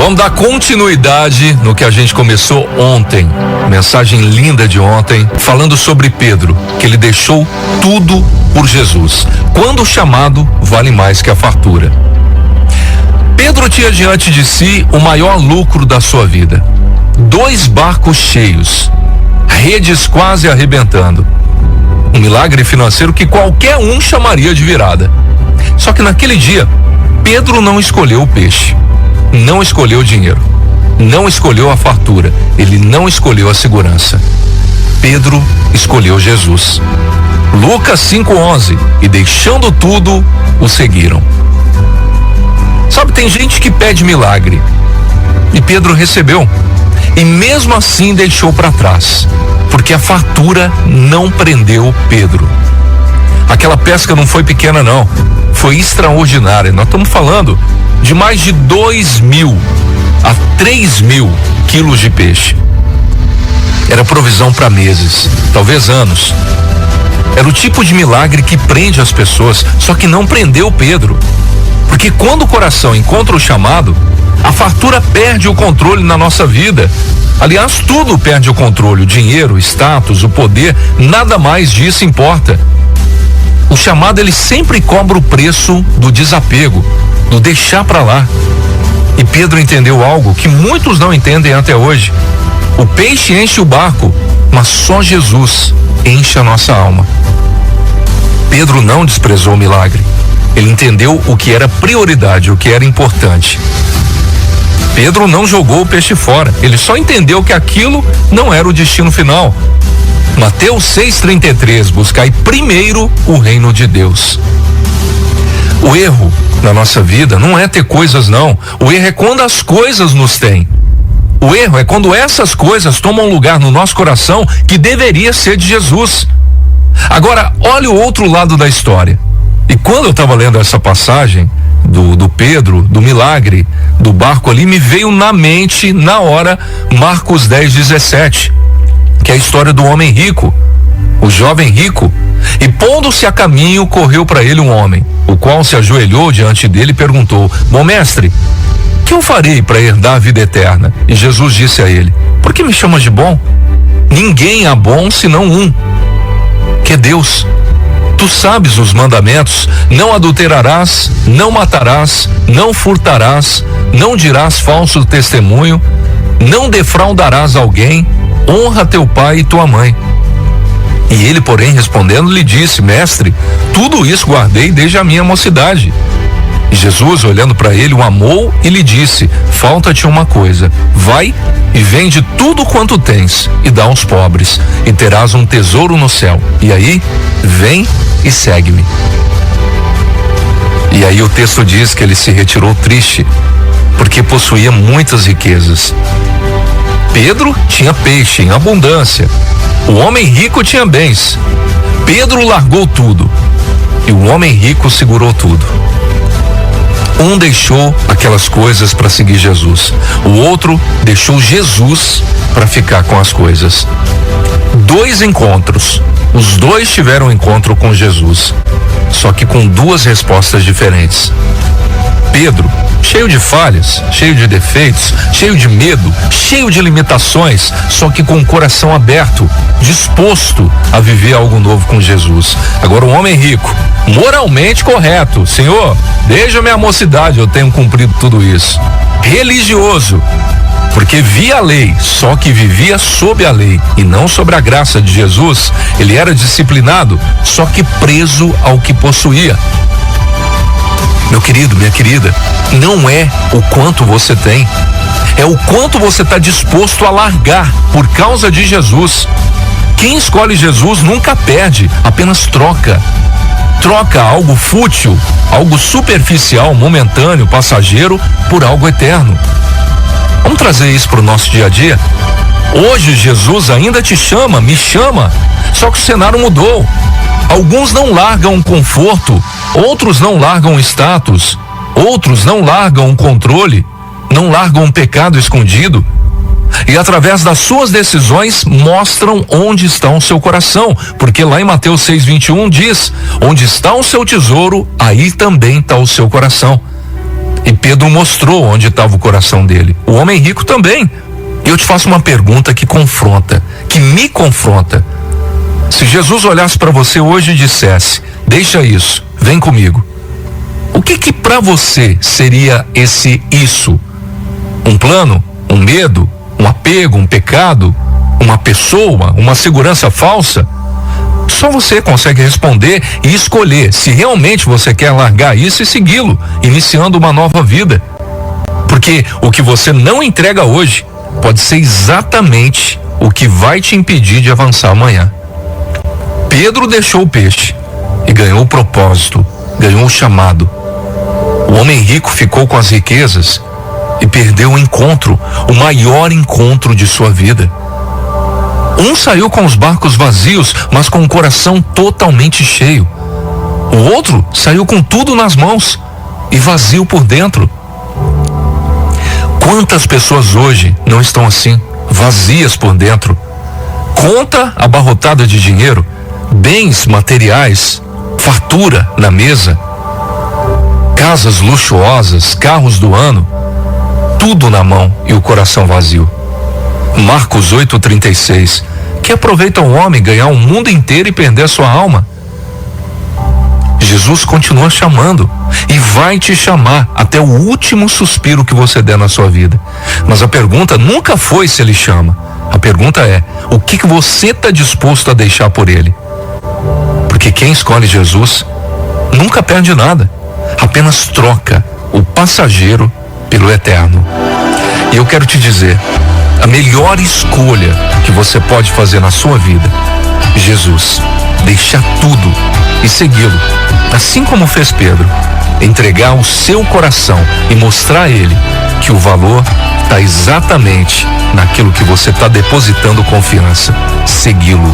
Vamos dar continuidade no que a gente começou ontem. Mensagem linda de ontem, falando sobre Pedro, que ele deixou tudo por Jesus. Quando o chamado vale mais que a fartura. Pedro tinha diante de si o maior lucro da sua vida. 2 barcos cheios, redes quase arrebentando. Um milagre financeiro que qualquer um chamaria de virada. Só que naquele dia, Pedro não escolheu o peixe, não escolheu o dinheiro, não escolheu a fartura, ele não escolheu a segurança. Pedro escolheu Jesus. Lucas 5:11, e deixando tudo, o seguiram. Sabe, tem gente que pede milagre, e Pedro recebeu, e mesmo assim deixou para trás, porque a fartura não prendeu Pedro. Aquela pesca não foi pequena não, foi extraordinária. Nós estamos falando de mais de 2.000 a 3.000 quilos de peixe. Era provisão para meses, talvez anos. Era o tipo de milagre que prende as pessoas, só que não prendeu Pedro. Porque quando o coração encontra o chamado, a fartura perde o controle na nossa vida. Aliás, tudo perde o controle, o dinheiro, o status, o poder, nada mais disso importa. O chamado, ele sempre cobra o preço do desapego, do deixar para lá. E Pedro entendeu algo que muitos não entendem até hoje. O peixe enche o barco, mas só Jesus enche a nossa alma. Pedro não desprezou o milagre. Ele entendeu o que era prioridade, o que era importante. Pedro não jogou o peixe fora, ele só entendeu que aquilo não era o destino final. Mateus 6:33, buscai primeiro o reino de Deus. O erro na nossa vida não é ter coisas não, o erro é quando as coisas nos têm. O erro é quando essas coisas tomam lugar no nosso coração que deveria ser de Jesus. Agora, olha o outro lado da história. E quando eu estava lendo essa passagem do Pedro, do milagre, do barco ali, me veio na mente, na hora, Marcos 10:17, que é a história do homem rico, o jovem rico. E pondo-se a caminho, correu para ele um homem, o qual se ajoelhou diante dele e perguntou: bom mestre, que eu farei para herdar a vida eterna? E Jesus disse a ele: por que me chamas de bom? Ninguém há bom senão um, que é Deus. Tu sabes os mandamentos: não adulterarás, não matarás, não furtarás, não dirás falso testemunho, não defraudarás alguém, honra teu pai e tua mãe. E ele, porém, respondendo, lhe disse: mestre, tudo isso guardei desde a minha mocidade. E Jesus, olhando para ele, o amou e lhe disse: falta-te uma coisa, vai e vende tudo quanto tens e dá aos pobres, e terás um tesouro no céu. E aí, vem e segue-me. E aí o texto diz que ele se retirou triste, porque possuía muitas riquezas. Pedro tinha peixe em abundância, o homem rico tinha bens. Pedro largou tudo e o homem rico segurou tudo. Um deixou aquelas coisas para seguir Jesus, o outro deixou Jesus para ficar com as coisas. 2 encontros, os 2 tiveram um encontro com Jesus, só que com 2 respostas diferentes. Pedro, cheio de falhas, cheio de defeitos, cheio de medo, cheio de limitações, só que com o coração aberto, disposto a viver algo novo com Jesus. Agora o homem rico, moralmente correto: Senhor, desde a minha mocidade eu tenho cumprido tudo isso. Religioso, porque via a lei, só que vivia sob a lei e não sobre a graça de Jesus. Ele era disciplinado, só que preso ao que possuía. Meu querido, minha querida, não é o quanto você tem, é o quanto você está disposto a largar por causa de Jesus. Quem escolhe Jesus nunca perde, apenas troca. Troca algo fútil, algo superficial, momentâneo, passageiro, por algo eterno. Vamos trazer isso para o nosso dia a dia? Hoje Jesus ainda te chama, me chama, só que o cenário mudou. Alguns não largam o conforto, outros não largam o status, outros não largam o controle, não largam um pecado escondido. E através das suas decisões mostram onde está o seu coração, porque lá em Mateus 6:21 diz: onde está o seu tesouro, aí também está o seu coração. E Pedro mostrou onde estava o coração dele. O homem rico também. E eu te faço uma pergunta que confronta, que me confronta. Se Jesus olhasse para você hoje e dissesse: deixa isso, vem comigo. O que para você seria esse isso? Um plano? Um medo? Um apego? Um pecado? Uma pessoa? Uma segurança falsa? Só você consegue responder e escolher se realmente você quer largar isso e segui-lo, iniciando uma nova vida. Porque o que você não entrega hoje pode ser exatamente o que vai te impedir de avançar amanhã. Pedro deixou o peixe e ganhou o propósito, ganhou o chamado. O homem rico ficou com as riquezas e perdeu o encontro, o maior encontro de sua vida. Um saiu com os barcos vazios, mas com o coração totalmente cheio. O outro saiu com tudo nas mãos e vazio por dentro. Quantas pessoas hoje não estão assim, vazias por dentro? Conta abarrotada de dinheiro, bens materiais, fartura na mesa, casas luxuosas, carros do ano, tudo na mão e o coração vazio. Marcos 8,36. Que aproveita o homem ganhar o mundo inteiro e perder a sua alma? Jesus continua chamando e vai te chamar até o último suspiro que você der na sua vida. Mas a pergunta nunca foi se ele chama. A pergunta é: o que você está disposto a deixar por ele? Porque quem escolhe Jesus nunca perde nada, apenas troca o passageiro pelo eterno. E eu quero te dizer, a melhor escolha que você pode fazer na sua vida: Jesus. Deixar tudo e segui-lo, assim como fez Pedro. Entregar o seu coração e mostrar a ele que o valor está exatamente naquilo que você está depositando confiança. Segui-lo.